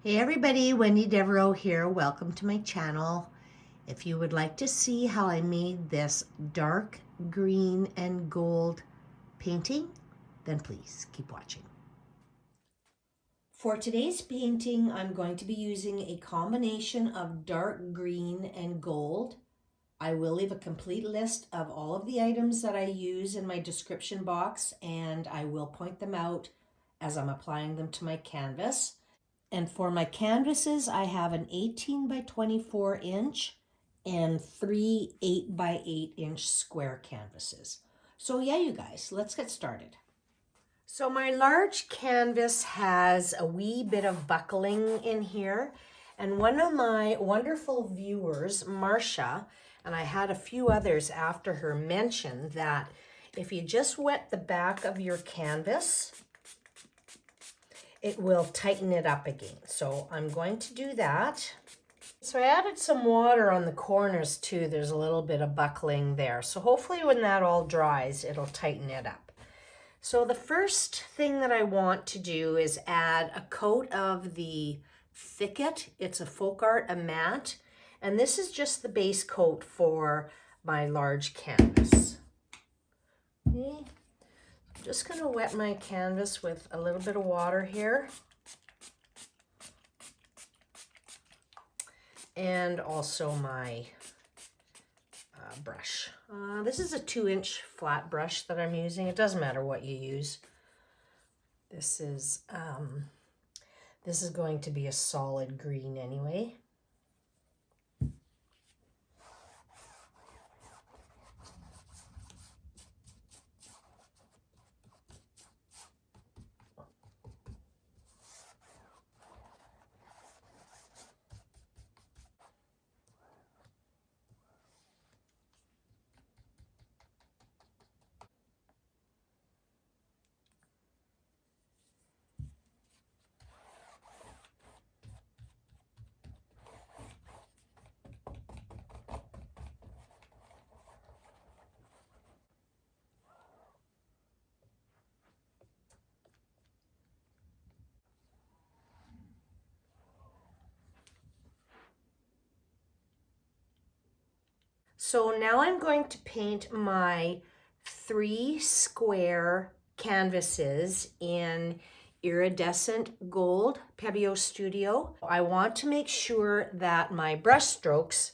Hey everybody, Wendy Devereaux here. Welcome to my channel. If you would like to see how I made this dark green and gold painting, then please keep watching. For today's painting, I'm going to be using a combination of dark green and gold. I will leave a complete list of all of the items that I use in my description box, and I will point them out as I'm applying them to my canvas. And for my canvases, I have an 18 by 24 inch and 3 8 by 8 inch square canvases. So yeah, you guys, let's get started. So my large canvas has a wee bit of buckling in here. And one of my wonderful viewers, Marcia, and I had a few others after her, mentioned that if you just wet the back of your canvas, it will tighten it up again. So I'm going to do that. So I added some water on the corners too. There's a little bit of buckling there. So hopefully when that all dries, it'll tighten it up. So the first thing that I want to do is add a coat of the Thicket. It's a folkArt, a matte. And this is just the base coat for my large canvas. Okay. Just going to wet my canvas with a little bit of water here. And also my brush. This is a 2-inch flat brush that I'm using. It doesn't matter what you use. This is going to be a solid green anyway. So now I'm going to paint my 3 square canvases in Iridescent Gold Pebeo Studio. I want to make sure that my brush strokes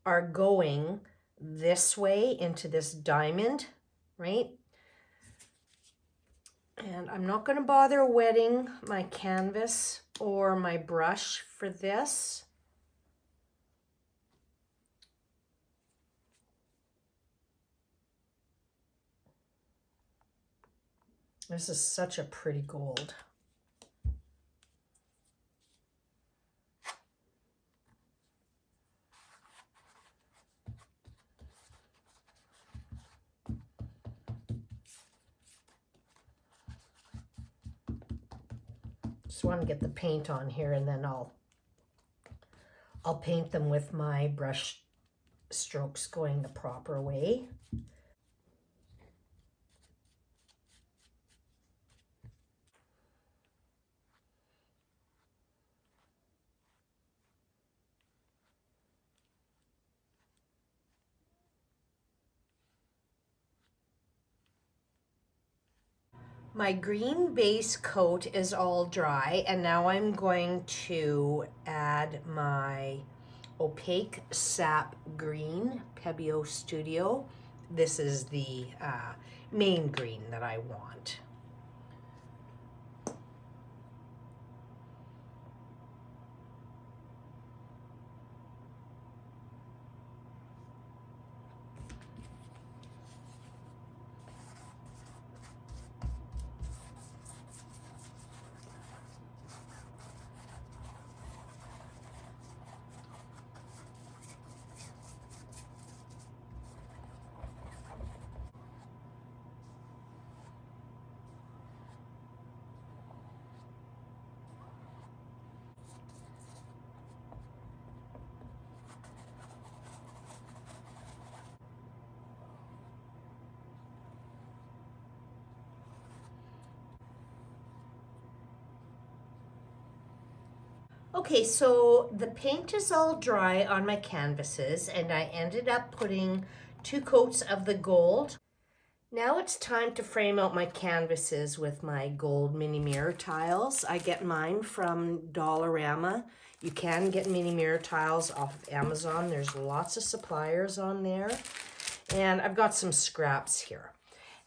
are going this way into this diamond, right? And I'm not going to bother wetting my canvas or my brush for this. This is such a pretty gold. Just want to get the paint on here, and then I'll paint them with my brush strokes going the proper way. My green base coat is all dry, and now I'm going to add my Opaque Sap Green Pebeo Studio. This is the main green that I want. Okay, so the paint is all dry on my canvases and I ended up putting 2 coats of the gold. Now it's time to frame out my canvases with my gold mini mirror tiles. I get mine from Dollarama. You can get mini mirror tiles off of Amazon. There's lots of suppliers on there. And I've got some scraps here.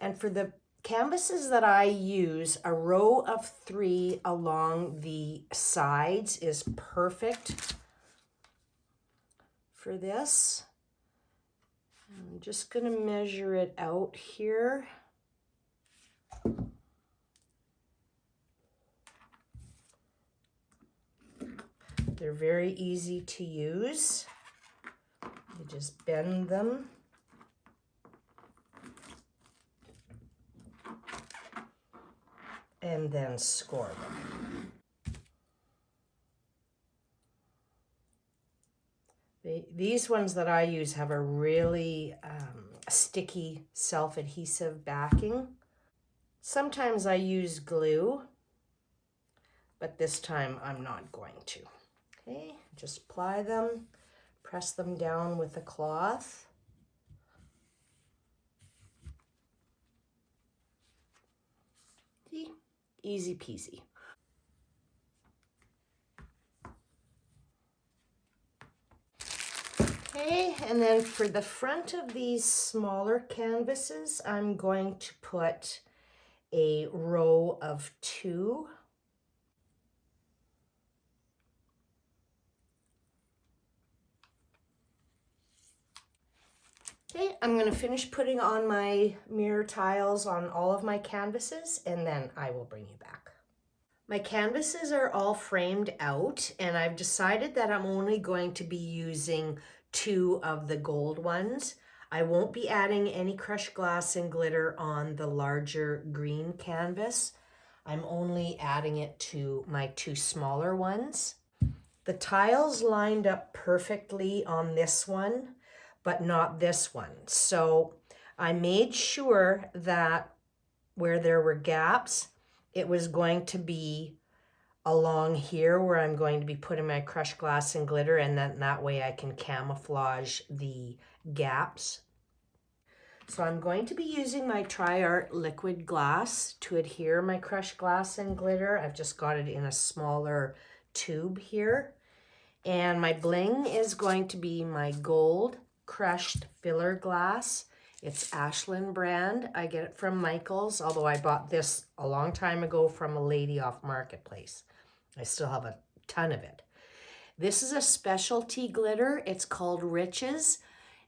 And for the canvases that I use, a row of 3 along the sides is perfect for this. I'm just going to measure it out here. They're very easy to use. You just bend them. And then score them. These ones that I use have a really sticky self-adhesive backing. Sometimes I use glue, but this time I'm not going to. Okay, just apply them, press them down with a cloth. See? Easy peasy. Okay, and then for the front of these smaller canvases, I'm going to put a row of 2. Okay, I'm going to finish putting on my mirror tiles on all of my canvases and then I will bring you back. My canvases are all framed out and I've decided that I'm only going to be using 2 of the gold ones. I won't be adding any crushed glass and glitter on the larger green canvas. I'm only adding it to my 2 smaller ones. The tiles lined up perfectly on this one, but not this one. So I made sure that where there were gaps, it was going to be along here where I'm going to be putting my crushed glass and glitter, and then that way I can camouflage the gaps. So I'm going to be using my TriArt liquid glass to adhere my crushed glass and glitter. I've just got it in a smaller tube here. And my bling is going to be my gold crushed filler glass. It's Ashland brand. I get it from Michaels, although I bought this a long time ago from a lady off Marketplace. I still have a ton of it. This is a specialty glitter. It's called Riches.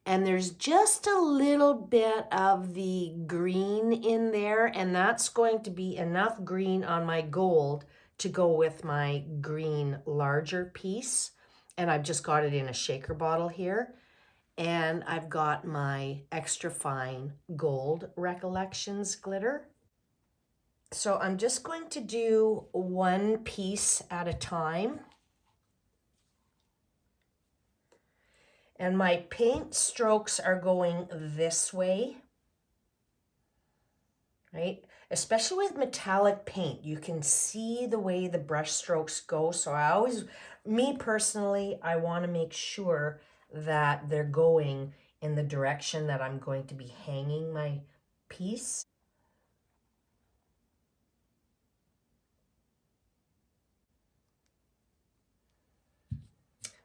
And there's just a little bit of the green in there, and that's going to be enough green on my gold to go with my green larger piece. And I've just got it in a shaker bottle here. And I've got my extra fine gold Recollections glitter. So I'm just going to do one piece at a time. And my paint strokes are going this way, right? Especially with metallic paint, you can see the way the brush strokes go. So I always, me personally, I want to make sure that they're going in the direction that I'm going to be hanging my piece.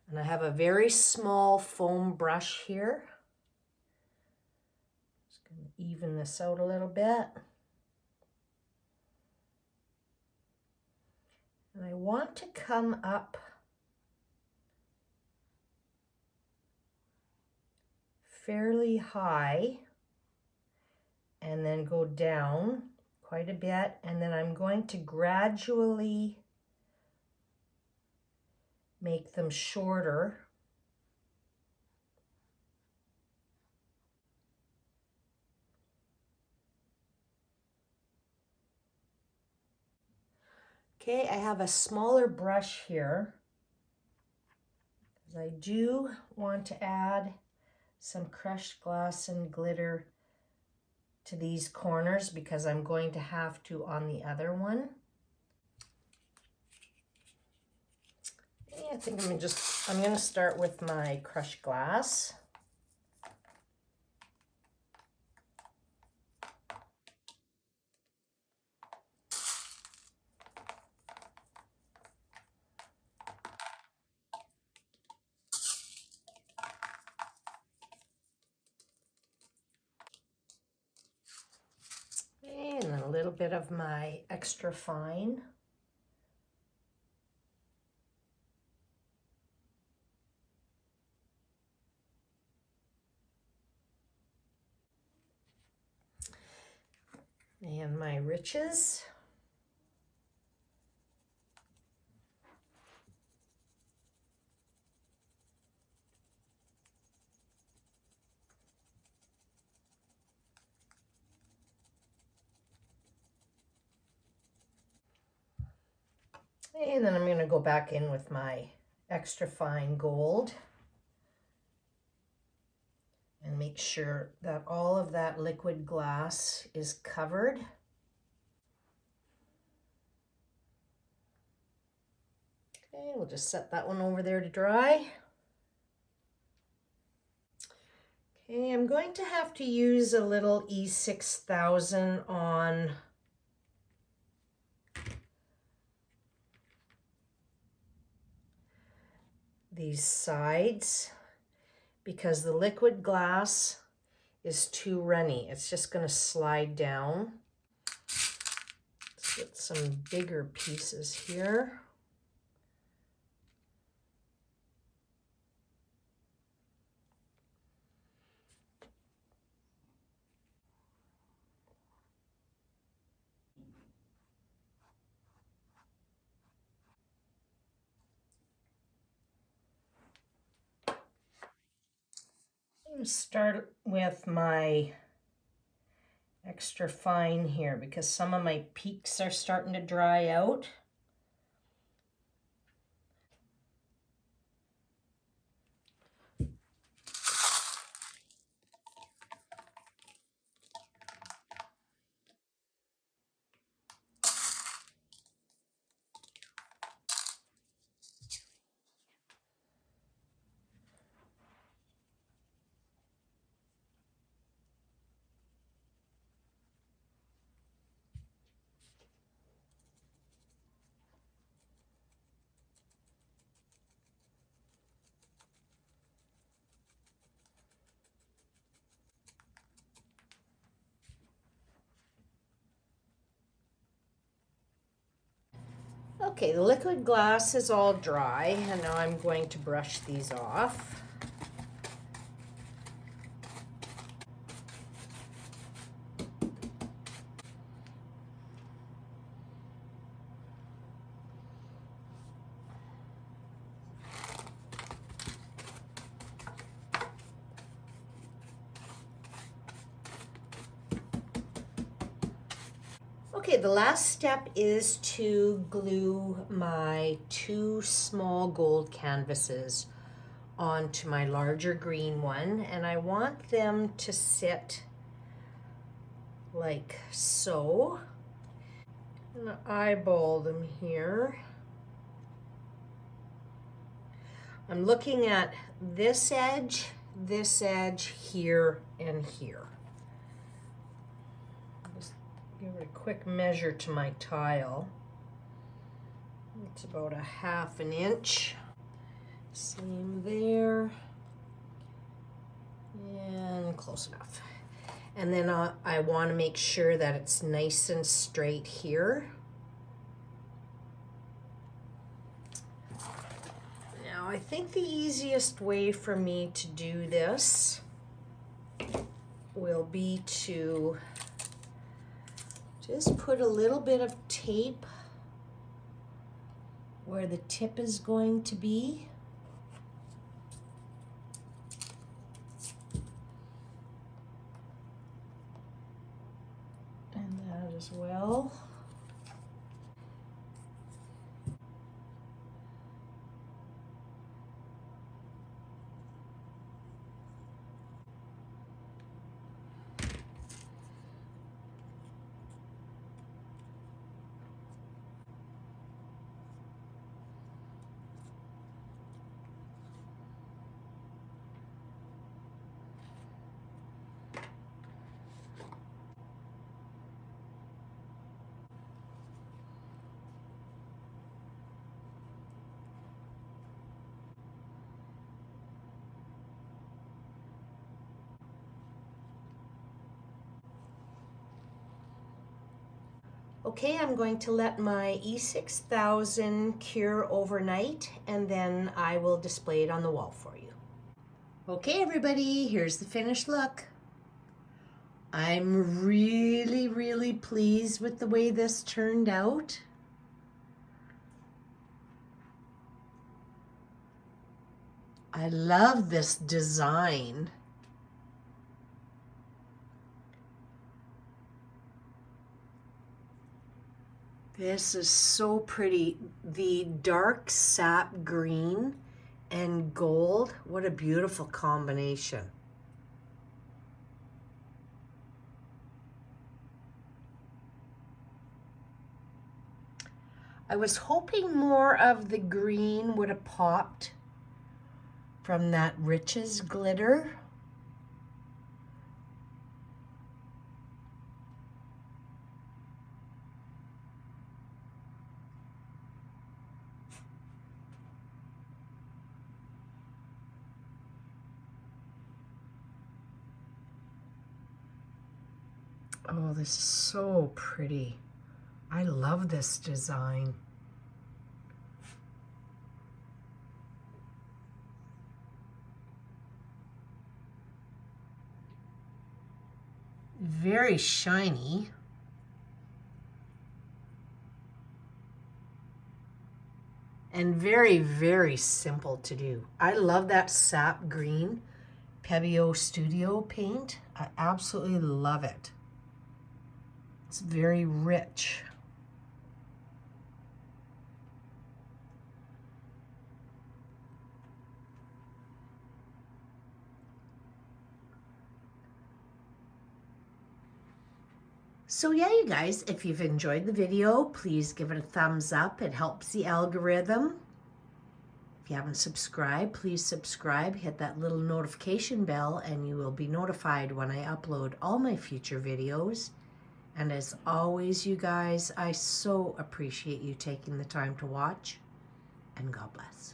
And I have a very small foam brush here. Just going to even this out a little bit. And I want to come up fairly high and then go down quite a bit. And then I'm going to gradually make them shorter. Okay, I have a smaller brush here because I do want to add some crushed glass and glitter to these corners because I'm going to have to on the other one. I think I'm gonna start with my crushed glass. And a little bit of my extra fine. And my riches. And then I'm going to go back in with my extra fine gold and make sure that all of that liquid glass is covered. Okay, we'll just set that one over there to dry. Okay, I'm going to have to use a little E6000 on these sides because the liquid glass is too runny. It's just going to slide down. Let's get some bigger pieces here. I'm going to start with my extra fine here because some of my peaks are starting to dry out. Okay, the liquid glass is all dry, and now I'm going to brush these off. Okay, the last step is to glue my two small gold canvases onto my larger green one, and I want them to sit like so. I'm gonna eyeball them here. I'm looking at this edge, here, and here. Just give it a quick measure to my tile. It's about a 1/2 inch. Same there. And close enough. And then I want to make sure that it's nice and straight here. Now, I think the easiest way for me to do this will be to just put a little bit of tape where the tip is going to be. And that as well. Okay, I'm going to let my E6000 cure overnight, and then I will display it on the wall for you. Okay, everybody, here's the finished look. I'm really, really pleased with the way this turned out. I love this design. This is so pretty. The dark sap green and gold, what a beautiful combination. I was hoping more of the green would have popped from that Riches glitter. Oh, this is so pretty. I love this design. Very shiny. And very, very simple to do. I love that sap green Pebeo Studio paint. I absolutely love it. It's very rich. So yeah, you guys, if you've enjoyed the video, please give it a thumbs up. It helps the algorithm. If you haven't subscribed, please subscribe. Hit that little notification bell and you will be notified when I upload all my future videos. And as always, you guys, I so appreciate you taking the time to watch, and God bless.